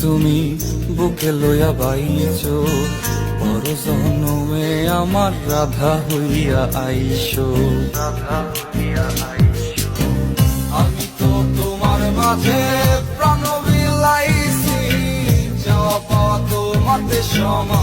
তুমি বুকে লইয়া বাইছো, পর জনমে আমার রাধা হইয়া আইসো। আমি তো তোমার মাঝে প্রাণ বিলাইছি, যাওয়া পাওয়া তোমাতে সমান।